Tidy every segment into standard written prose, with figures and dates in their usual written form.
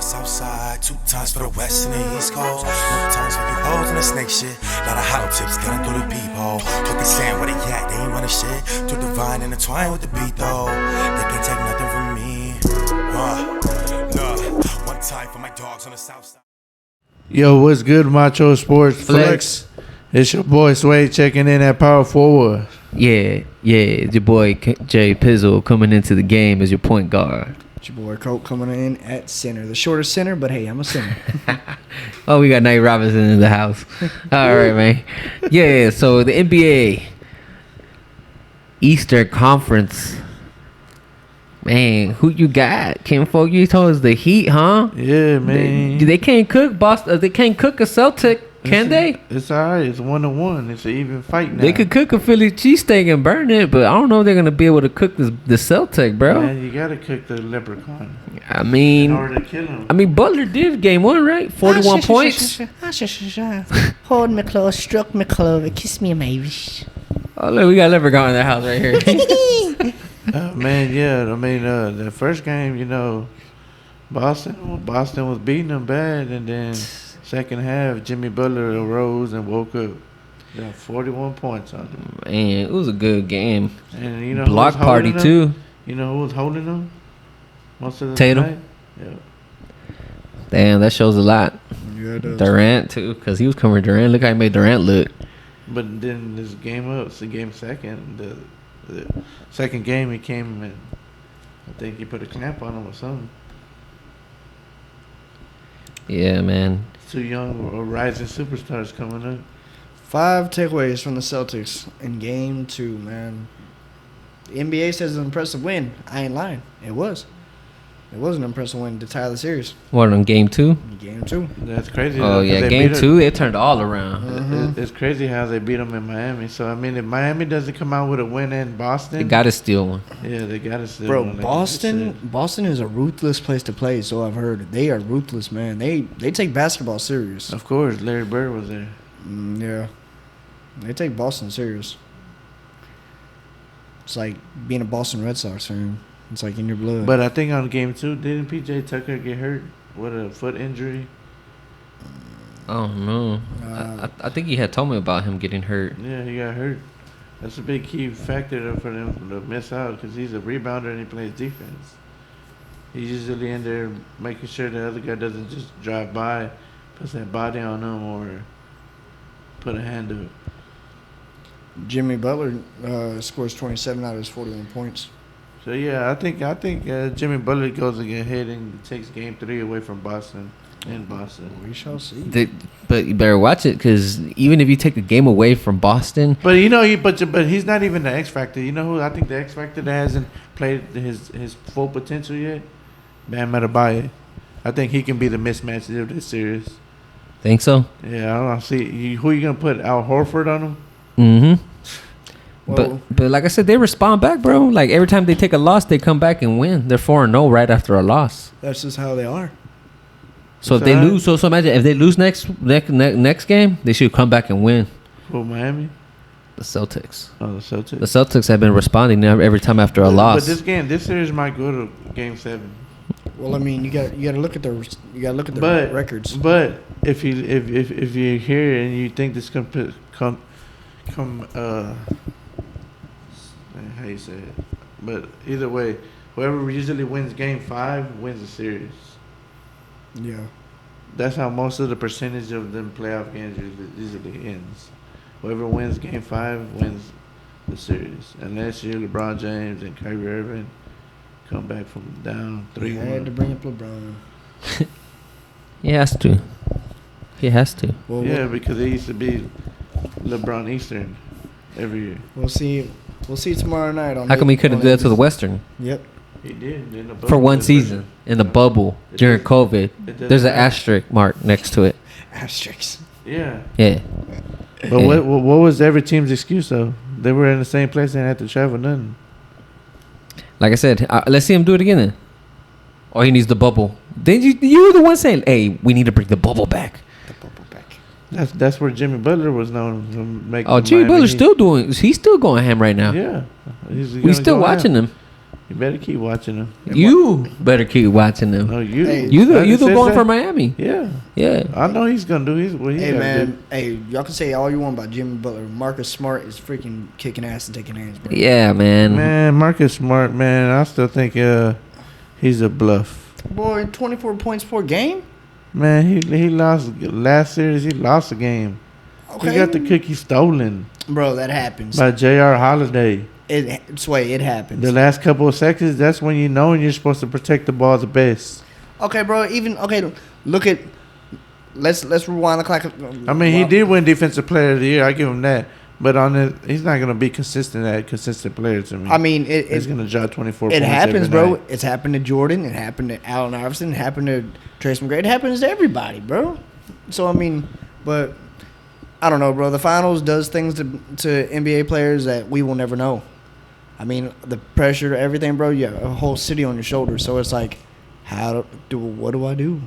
south side, 2 times for the west and the east coast. No times for you hoes and the snake shit. Lot of hollow tips getting through the peephole. What they saying, where they at, they ain't running shit. Too divine and entwined with the beat though. They can't take nothing from me. One time for my dogs on the south side. Yo, what's good, Macho Sports Flex? It's your boy Sway checking in at Power Forward. Yeah, it's your boy Jay Pizzle coming into the game as your point guard. It's your boy Colt coming in at center. The shortest center, but hey, I'm a center. Oh, we got Nate Robinson in the house. All right, man. Yeah, so the NBA Eastern Conference. Man, who you got? Kim Folk, you told us the Heat, huh? Yeah, man. They can't cook Boston. They can't cook a Celtic, can they? It's all right. It's 1-1. It's an even fight now. They could cook a Philly cheesesteak and burn it, but I don't know if they're gonna be able to cook the Celtic, bro. Man, you gotta cook the leprechaun. I mean, in order to kill him. I mean, Butler did game 1, right? 41 points. Hold me close, stroke me close, kiss me, maybe. Oh, look, we got leprechaun in the house right here. Man, yeah. I mean, the first game, Boston was beating them bad, and then second half, Jimmy Butler arose and woke up. Got 41 points on him. Man, it was a good game. And block party too. You know who was holding them most of the Tatum. night? Yeah. Damn, that shows a lot. Yeah, it does. Durant too, because he was covering Durant. Look how he made Durant look. But then this game up, so game second, the second game he came and I think he put a clamp on him or something. Yeah, man. 2 young rising superstars coming up. 5 takeaways from the Celtics in game 2, man. The NBA says it's an impressive win. I ain't lying. It was. It was an impressive win to tie the series. What, on game 2? Game 2. That's crazy. Oh, yeah, game 2, it turned all around. Mm-hmm. It's crazy how they beat them in Miami. So, I mean, if Miami doesn't come out with a win in Boston. They got to steal one. Yeah, they got to steal Bro, one. Boston is a ruthless place to play, so I've heard. They are ruthless, man. They take basketball serious. Of course, Larry Bird was there. Yeah. They take Boston serious. It's like being a Boston Red Sox fan. It's like in your blood. But I think on game 2, didn't P.J. Tucker get hurt with a foot injury? Oh, no. I think he had told me about him getting hurt. Yeah, he got hurt. That's a big key factor for them to miss out because he's a rebounder and he plays defense. He's usually in there making sure the other guy doesn't just drive by, puts that body on him, or put a hand up. Jimmy Butler scores 27 out of his 41 points. So yeah, I think Jimmy Butler goes ahead and takes game 3 away from Boston. In Boston, We shall see. But you better watch it, because even if you take a game away from Boston, but but he's not even the X factor. You know who I think the X factor that hasn't played his full potential yet? Bam Adebayo. I think he can be the mismatch of this series. think so? Yeah, I don't see who you gonna put Al Horford on him. Mm-hmm. Well, But like I said, they respond back, bro. Like every time they take a loss, they come back and win. They're 4-0 right after a loss. that's just how they are. So if they lose, so imagine if they lose next game, they should come back and win. For Miami? The Celtics. Oh, the Celtics. The Celtics have been responding every time after a loss. But this series might go to game 7. Well, I mean, you got to look at the records. But if you're here and you think this come how you say it? But either way, whoever usually wins game 5 wins the series. Yeah. That's how most of the percentage of them playoff games usually ends. Whoever wins game 5 wins the series. Unless you're LeBron James and Kyrie Irving come back from down 3-1. He had to bring up LeBron. He has to. He has to. Well, Yeah, because it used to be LeBron Eastern every year. We'll see tomorrow night. How come he couldn't do that to the Western Yep. He did. In the bubble. for one season in the bubble during COVID? There's an asterisk mark next to it. Asterisks. Yeah. Yeah. But Yeah. what was every team's excuse though? They were in the same place and had to travel nothing. Like I said, let's see him do it again then. Or he needs the bubble. Then you were the one saying, "Hey, we need to bring the bubble back." The bubble back. That's where Jimmy Butler was known to make. Oh, Jimmy Butler's still doing. He's still going ham right now. Yeah, We still watching him. You better keep watching him. You better keep watching them. No, you. Hey, You the Says going that? for Miami. Yeah. Yeah. I know he's gonna do what he Hey gotta man, do. hey, y'all can say all you want about Jimmy Butler. Marcus Smart is freaking kicking ass and taking names, bro. Yeah, man. Man, Marcus Smart, man, I still think he's a bluff. Boy, 24 points per game. Man, he lost last series. He lost a game. Okay, He got the cookie stolen bro, that happens. by Jxxy.R. Holiday. It happens. The last couple of seconds, that's when you know you're supposed to protect the ball the best. Okay, bro. Look at. Let's rewind the clock. I mean, he did win Defensive Player of the Year. I give him that. But he's not gonna be consistent player to me. I mean, he's gonna drop 24 it points. happens, every bro. night. It's happened to Jordan. It happened to Allen Iverson. It happened to Trace McGrady. It happens to everybody, bro. So I mean, but I don't know, bro. The finals does things to NBA players that we will never know. I mean, the pressure, everything, bro. You have a whole city on your shoulders. So it's like, what do I do?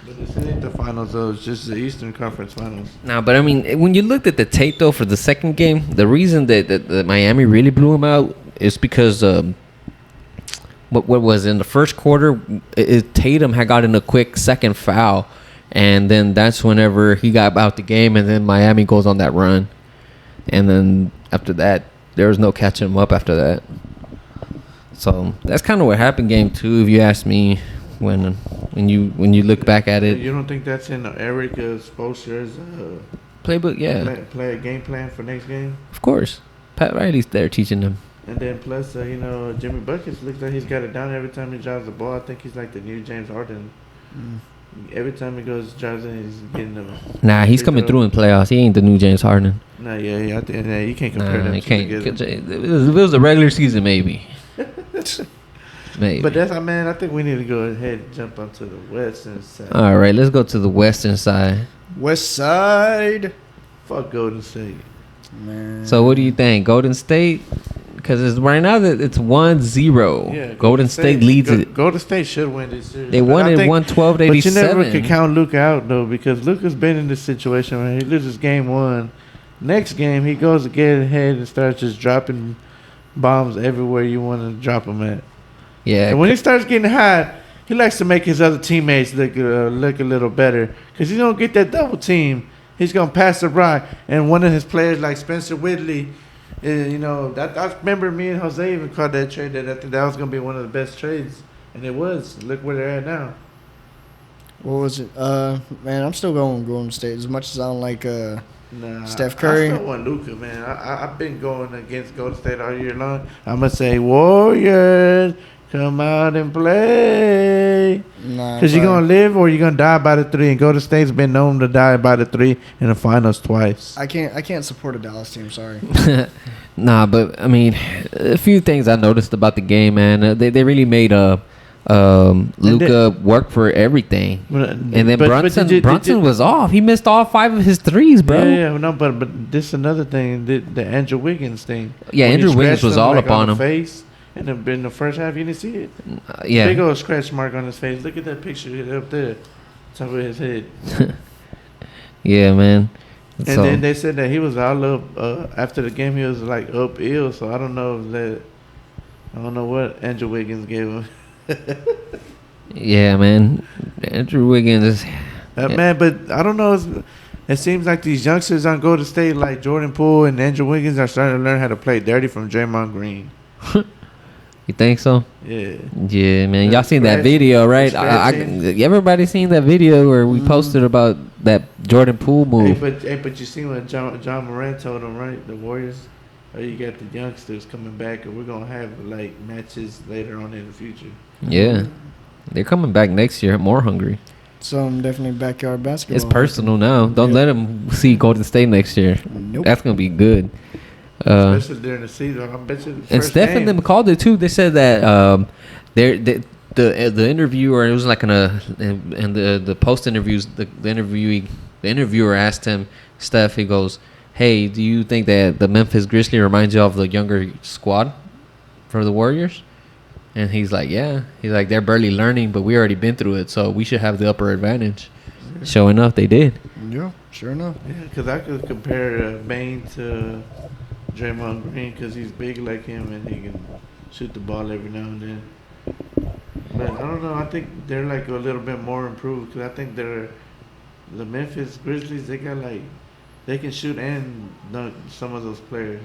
But this ain't the finals, though. It's just the Eastern Conference Finals. Nah, but I mean, when you looked at the tape though for the second game, the reason that Miami really blew him out is because what was in the first quarter, Tatum had gotten a quick second foul, and then that's whenever he got out the game, and then Miami goes on that run, and then after that, there was no catching him up after that. So that's kind of what happened game 2, if you ask me. When you look back at it, You don't think that's in Eric Spoelstra's playbook, yeah, play a game plan for next game? of course. Pat Riley's there teaching them. And then plus, Jimmy Buckets looks like he's got it down every time he drives the ball. I think he's like the new James Harden. Every time he drives in, he's getting them. Nah, he's coming through in playoffs. He ain't the new James Harden. Nah, yeah, I think you can't compare Nah, them you two can't. together. If it was a regular season, maybe. Maybe. But I think we need to go ahead and jump onto the Western side. All right, let's go to the western side. West Side. Fuck Golden State. Man. So what do you think? Golden State? Because it's right now that it's 1-0. Yeah, Golden State leads it. Golden State should win this series. They But won I it think- 112-87. But you never could count Luka out though, because Luka's been in this situation where he loses game 1. Next game he goes to get ahead and starts just dropping bombs everywhere you want to drop them at. Yeah. And when he starts getting hot, he likes to make his other teammates look a little better, because he don't get that double team. He's gonna pass the rock, and one of his players like Spencer Whitley, I remember me and Jose even called that trade that I think that was gonna be one of the best trades, and it was. Look where they're at now. What was it? Man, I'm still going Golden State as much as I don't like. Nah, Steph Curry. I still want Luka, man. I've been going against Golden State all year long. I'm gonna say Warriors. Come out and play. Nah, Because you're going to live or you're going to die by the 3. And Golden State's been known to die by the 3 in the finals twice. I can't support a Dallas team. Sorry. Nah, but I mean, a few things I noticed about the game, man. They really made Luka work for everything. And then Brunson was off. He missed all 5 of his threes, bro. Yeah, no, but this is another thing, the Andrew Wiggins thing. Yeah, When Andrew he Wiggins scratched was him, all like, up on the him. face, and in the first half, you didn't see it. Yeah. Big old scratch mark on his face. Look at that picture up there, top of his head. Yeah, man. And So, then they said that he was all up after the game. He was like up ill, so I don't know what Andrew Wiggins gave him. yeah, man. Andrew Wiggins is. Man, but I don't know. It seems like these youngsters on Golden State, like Jordan Poole and Andrew Wiggins, are starting to learn how to play dirty from Draymond Green. You think so? Yeah. Yeah, man. Y'all seen that Scratch- video, right? scratching. Everybody seen that video where we posted about that Jordan Poole move. But you see what John Moran told them, right? The Warriors, you got the youngsters coming back, and we're gonna have like matches later on in the future. Yeah. They're coming back next year, more hungry. Some definitely backyard basketball. It's personal now. Don't let them see Golden State next year. Nope. That's gonna be good. Especially during the season. I bet you the And first Steph and game. them called it too. They said that the interviewer, it was like in the post interviews, the interviewer asked him, Steph, he goes, "Hey, do you think that the Memphis Grizzlies reminds you of the younger squad for the Warriors?" And he's like, "Yeah." He's like, "They're barely learning, but we already been through it, so we should have the upper advantage." Sure enough, they did. Yeah, sure enough. Yeah, because I could compare Bane to Draymond Green because he's big like him and he can shoot the ball every now and then. But I don't know. I think they're like a little bit more improved because I think they're the Memphis Grizzlies. They got like they can shoot and dunk some of those players.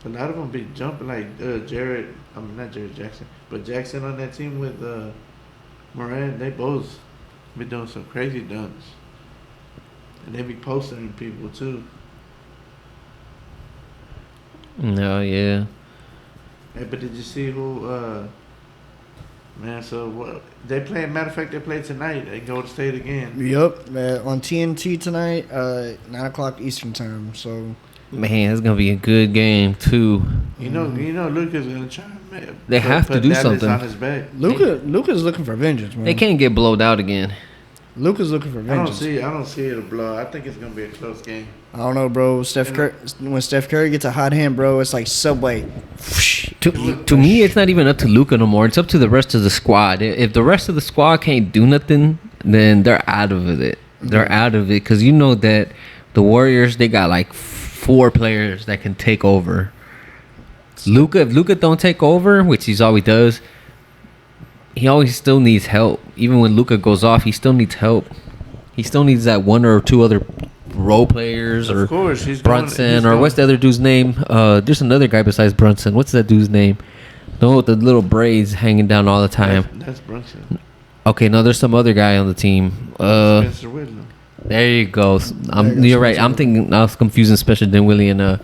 A lot of them be jumping like Jared. I mean not Jared Jackson, but Jackson on that team with Moran. They both be doing some crazy dunks, and they be posting people too. No, yeah. Hey, but did you see who? Man, so what they play? Matter of fact, they play tonight at Golden State again. Yup, on TNT tonight, 9 o'clock Eastern time. So, Man, it's gonna be a good game too. You know, Luka's gonna try. They have to do Dallas something. on his back. Luka's looking for vengeance, man. They can't get blowed out again. Luka's looking for vengeance. I don't see it a blow. I think it's gonna be a close game. I don't know, bro. When Steph Curry gets a hot hand, bro, it's like Subway. To me, it's not even up to Luka no more. It's up to the rest of the squad. If the rest of the squad can't do nothing, then they're out of it. They're out of it because you know that the Warriors, they got like 4 players that can take over. Luka, if Luka don't take over, which he's always does, he always still needs help. Even when Luka goes off, he still needs help. He still needs that 1 or 2 other role players, or Of course, he's Brunson, going, or what's the other dude's name? There's another guy besides Brunson. What's that dude's name? The one with the little braids hanging down all the time. That's Brunson. Okay, no, there's some other guy on the team. Spencer Whitlam. There you go. You're right. I'm thinking I was confusing Spencer Dinwiddie and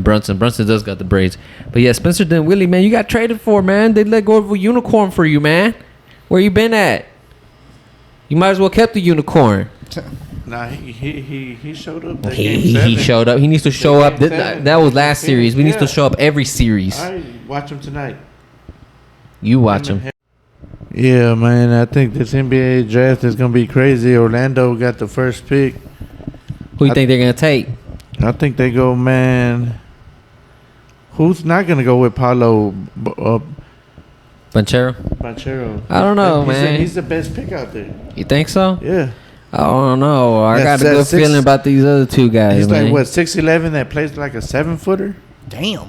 Brunson. Brunson does got the braids, but yeah, Spencer Dinwiddie, man, you got traded for, man. They let go of a unicorn for you, man. Where you been at? You might as well kept the unicorn. Nah, he showed up. That He game 7. showed up. He needs to show up. Game 7. That was last series. We need Yeah. to show up every series. I watch him tonight. You watch him. Yeah, man. I think this NBA draft is gonna be crazy. Orlando got the first pick. Who you think they're gonna take? I think they go, man. Who's not gonna go with Paulo Banchero? Banchero? I don't know, man. He's the best pick out there. You think so? Yeah. I don't know. I That's- got a good that's six- feeling about these other 2 guys, He's man. like what 6'11" that plays like a 7-footer. Damn.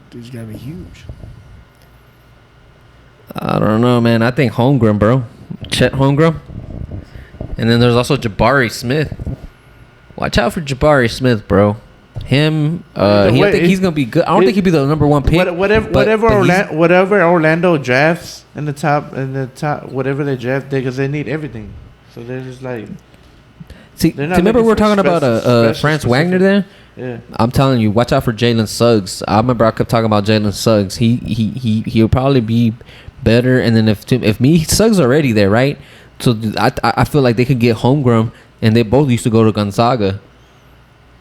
Dude's gotta be huge. I don't know, man. I think Holmgren, bro. Chet Holmgren. And then there's also Jabari Smith. Watch out for Jabari Smith, bro. Him, I think he's gonna be good. I don't think he'll be the number 1 pick. Whatever Orlando drafts in the top, whatever they draft, because they need everything. So they're just like, See, they're not remember looking we're for talking about special Franz specific- Wagner there. yeah. I'm telling you, watch out for Jalen Suggs. I remember I kept talking about Jalen Suggs. He'll probably be better. And then if Suggs already there, right? So I feel like they could get Holmgren, and they both used to go to Gonzaga.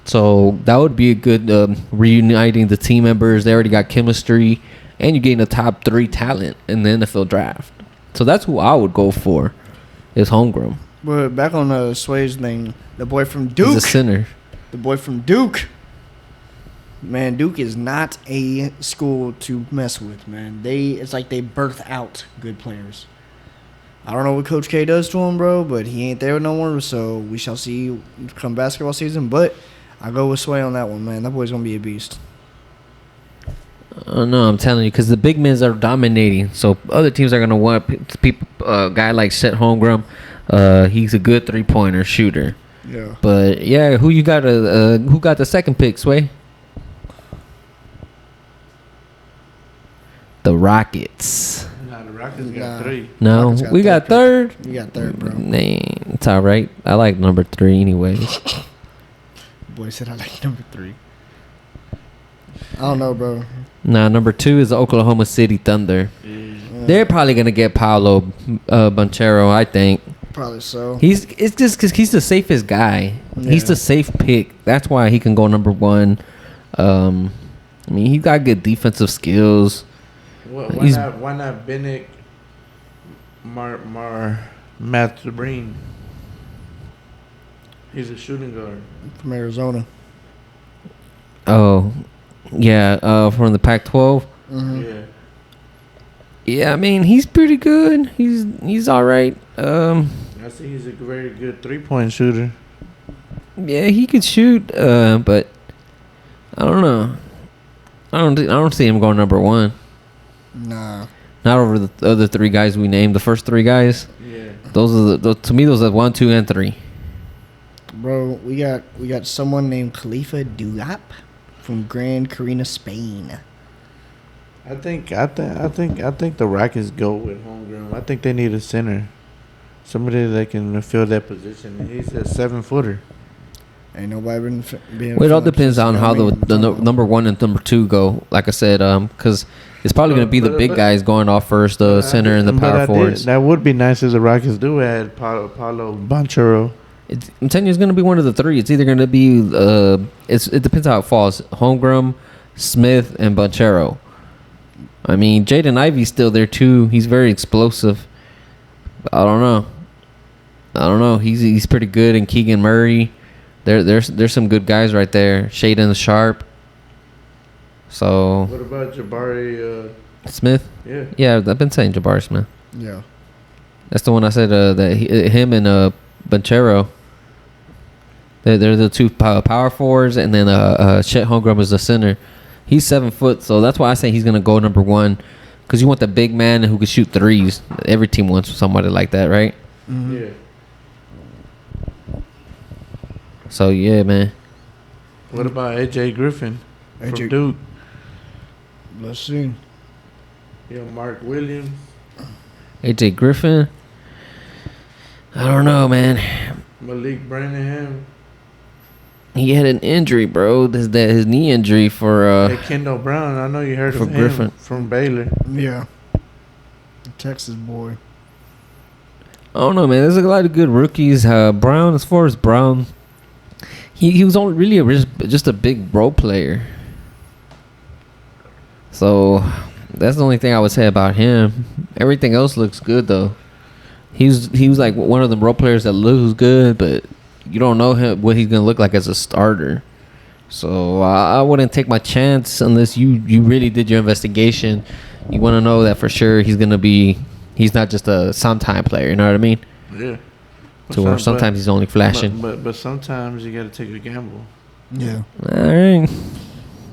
So that would be a good reuniting the team members. They already got chemistry, and you're getting a top 3 talent in the NFL draft. So that's who I would go for, is Holmgren. But back on Sway's thing, the boy from He's Duke. a center. The boy from Duke. Man, Duke is not a school to mess with, man. It's like they birth out good players. I don't know what Coach K does to him, bro, but he ain't there no more, so we shall see come basketball season. But I go with Sway on that one, man. That boy's going to be a beast. No, I'm telling you, because the big men are dominating. So other teams are gonna want people. Guy like Chet Holmgren, he's a good 3-pointer shooter. Yeah. But yeah, who got the second pick, Sway? The Rockets. Nah, the Rockets got Nah. 3. No, Rockets we got third. You got third, bro. Nah, it's all right. I like number 3 anyways. Boy said I like number 3. I don't know, bro. Nah, number 2 is the Oklahoma City Thunder. They're probably gonna get Paolo Banchero, I think. Probably so. It's just because he's the safest guy. He's Yeah. the safe pick. That's why he can go number 1. I mean, he got good defensive skills. Why not Bennett, Matt Sabrine? He's a shooting guard. From Arizona. Oh, yeah, from the Pac-12. Mm-hmm. Yeah. Yeah, I mean, he's pretty good. He's all right. I see he's a very good 3-point shooter. Yeah, he could shoot, but I don't know. I don't see him going number 1. Nah. Not over the other three guys we named. The first three guys. Yeah. Those are to me. Those are 1, 2, and 3. Bro, we got someone named Khalifa Diop from Gran Carina, Spain. I think the Rockets go with homegrown. I think they need a center, somebody that can fill that position. And he's a 7-footer. Ain't nobody been. Well, it all depends on how the number 1 and number 2 go. Like I said, because it's probably going to be the big guys going off first, the center and the power forwards. That would be nice if the Rockets do add Paulo Banchero. I'm telling you, it's going to be one of the three. It's either going to be it depends how it falls. Holmgren, Smith, and Banchero. I mean, Jaden Ivey's still there too. He's very explosive. I don't know. He's pretty good. And Keegan Murray, there's some good guys right there. Shaden Sharp. So. What about Jabari Smith? Yeah, I've been saying Jabari Smith. Yeah. That's the one I said. Him and Banchero. They're the two power forwards, and then Chet Holmgren is the center. He's 7 foot, so that's why I say he's gonna go number 1, because you want the big man who can shoot threes. Every team wants somebody like that, right? Mm-hmm. Yeah. So yeah, man. What about AJ Griffin from Duke? Let's see. Mark Williams. AJ Griffin. I don't know, man. Malik Branham. He had an injury, bro. His knee injury for Hey, Kendall Brown. I know you heard of Griffin. him from Baylor. Yeah. Texas boy. I don't know, man. There's a lot of good rookies. Brown, as far as Brown, he was only really just a big role player. So that's the only thing I would say about him. Everything else looks good though. He was like one of the role players that looks good, but you don't know what he's gonna look like as a starter. So I wouldn't take my chance unless you really did your investigation. You want to know that for sure he's not just a sometime player. You know what I mean? Yeah. Or sometimes he's only flashing. But sometimes you got to take a gamble. Yeah. All right.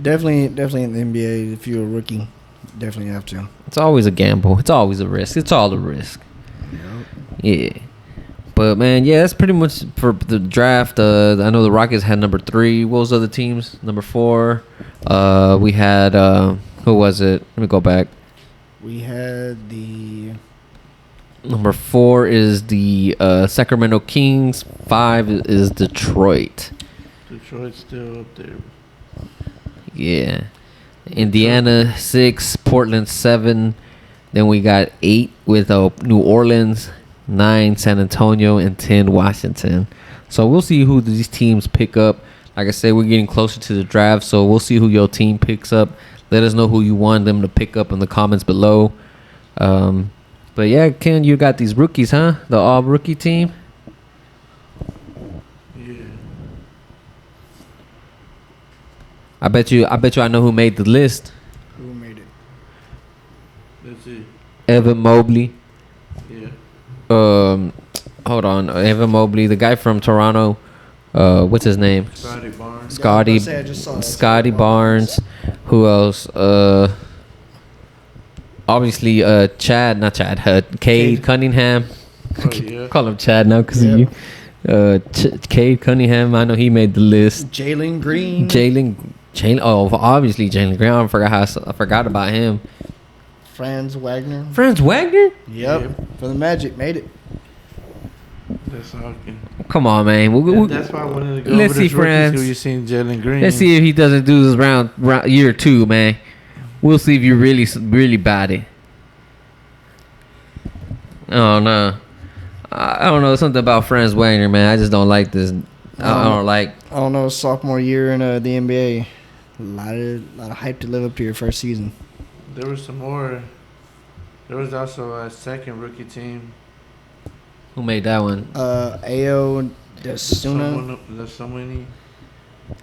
Definitely in the NBA, if you're a rookie, definitely have to. It's always a gamble. It's always a risk. It's all a risk. Yeah. But, man, yeah, that's pretty much for the draft. I know the Rockets had number 3. What was the other teams? Number 4. We had, who was it? Let me go back. We had the... Number 4 is the Sacramento Kings. 5 is Detroit. Detroit's still up there. Yeah. Indiana, 6. Portland, 7. Then we got 8 with New Orleans. 9 San Antonio, and 10 Washington. So we'll see who these teams pick up. Like I said, we're getting closer to the draft, so we'll see who your team picks up. Let us know who you want them to pick up in the comments below. But yeah, Ken, you got these rookies, huh? The all rookie team. Yeah. I bet you I know who made the list. Who made it? Let's see. Evan Mobley. Yeah. Hold on. Evan Mobley, the guy from Toronto. What's his name? Scotty Barnes. Scotty Barnes. Who else? Obviously, Cade Cunningham. Oh, yeah. Call him Chad now because of you. Cade Cunningham. I know he made the list. Jalen Green. Oh, obviously Jalen Green. I forgot about him. Franz Wagner. Yep. For the Magic, made it. That's awesome. Come on, man. That's why I wanted to go Let's over see, this rookie, friends. see you seen Jalen Green. Let's see if he doesn't do this round year 2, man. We'll see if you really bad it. Oh no, I don't know, something about Franz Wagner, man. I just don't like this. I don't like. I don't know. Sophomore year in the NBA, a lot of hype to live up to your first season. There was some more. There was also a second rookie team. Who made that one? Ayo Desuna. Someone.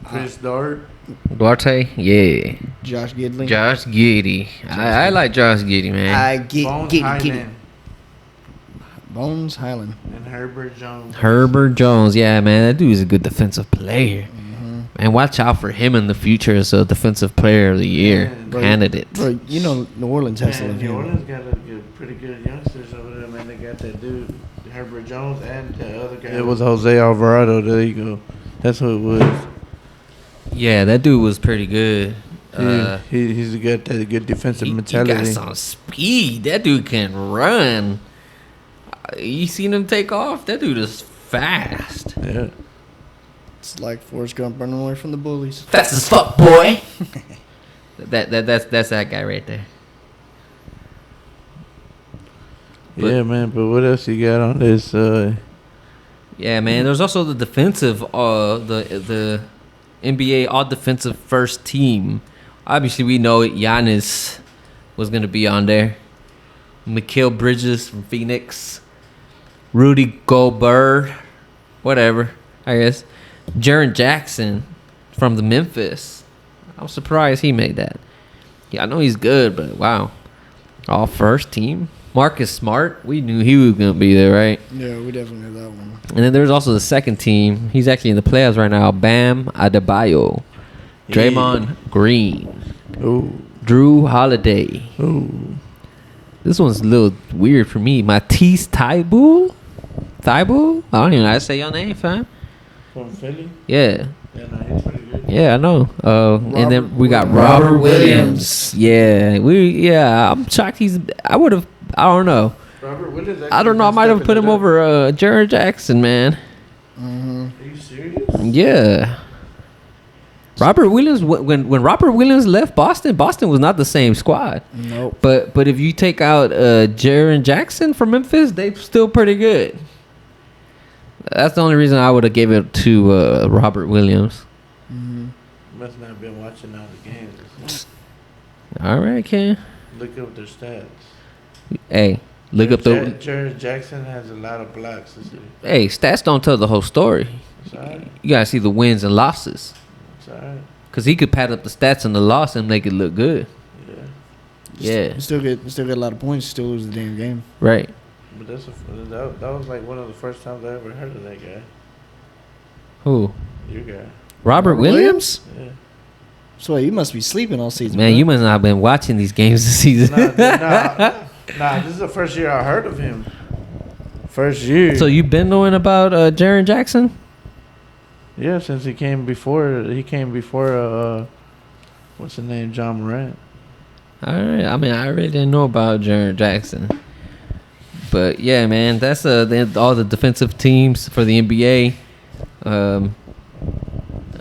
Chris Duarte? Yeah. Josh Giddey. Josh Giddey. I like Josh Giddey, man. Bones Bones Highland. and Herbert Jones. Herbert Jones. Yeah, man. That dude is a good defensive player. Mm-hmm. And watch out for him in the future as a defensive player of the year candidate. Bro, you know New Orleans has to Man, love New him. Orleans got a pretty good youngsters over there, man. They got that dude, Herbert Jones, and the other guy. It was Jose Alvarado. There you go. That's who it was. Yeah, that dude was pretty good. He's got that good defensive mentality. He got some speed. That dude can run. You seen him take off? That dude is fast. Yeah. It's like Forrest Gump running away from the bullies. Fast as fuck, boy. That's that guy right there. Yeah, man. But what else you got on this? Yeah, man. There's also the defensive, the NBA all defensive first team. Obviously, we know Giannis was gonna be on there. Mikal Bridges from Phoenix. Rudy Gobert, whatever, I guess. Jaren Jackson from the Memphis. I'm surprised he made that. Yeah, I know he's good, but wow. All first team. Marcus Smart, we knew he was going to be there, right? Yeah, we definitely knew that one. And then there's also the second team. He's actually in the playoffs right now. Bam Adebayo. Draymond Green. Ooh. Drew Holiday. Ooh. This one's a little weird for me. Matisse Thybulle? Thybulle? I don't even know how to say your name, fam. From Philly? Yeah. Yeah, no, he's pretty good. Yeah, I know. And then we got Robert Williams. Yeah, I'm shocked I don't know. Robert Williams. I don't know. I might have put him over Jaren Jackson, man. Are you serious? Yeah. Robert Williams. When Robert Williams left Boston was not the same squad. Nope. But if you take out Jaren Jackson from Memphis, they're still pretty good. That's the only reason I would have gave it to Robert Williams. Must not have been watching all the games. All right, Ken. Look up their stats. Hey, look up the. Jaren Jackson has a lot of blocks. Hey, stats don't tell the whole story. It's all right. You gotta see the wins and losses. It's all right. Cause he could pad up the stats and the loss and make it look good. Yeah. You still get a lot of points. Still lose the damn game. Right. But that was like one of the first times I ever heard of that guy. Who? Your guy. Robert Williams? Yeah. So you must be sleeping all season. Man, bro. you must not have been watching these games this season. Nah, this is the first year I heard of him. First year. So you've been knowing about Jaren Jackson? Yeah, since he came before what's his name, John Morant. All right. I mean, I really didn't know about Jaren Jackson. But yeah, man, that's all the defensive teams for the NBA.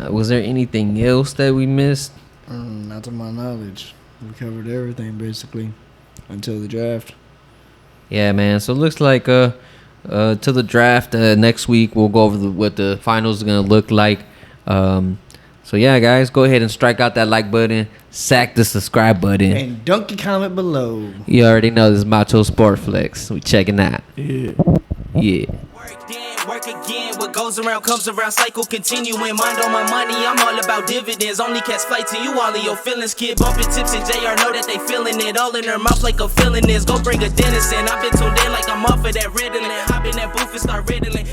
Was there anything else that we missed? Not to my knowledge. We covered everything basically until the draft. Yeah, man. So it looks like to the draft next week we'll go over what the finals are gonna look like. So yeah, guys, go ahead and strike out that like button, sack the subscribe button, And dunk your comment below. you already know this is Macho Sport Flex. We checking out. Yeah. Yeah. Work then, work again. What goes around comes around. Cycle continuing. Mind on my money. I'm all about dividends. Only catch flights to you. All of your feelings, kid. Bumping tips and Jxxy.R know that they feeling it. All in their mouth like a feeling is. Go bring a dentist in. I've been tuned in like I'm off of that Ritalin. Hop in that booth and start riddling.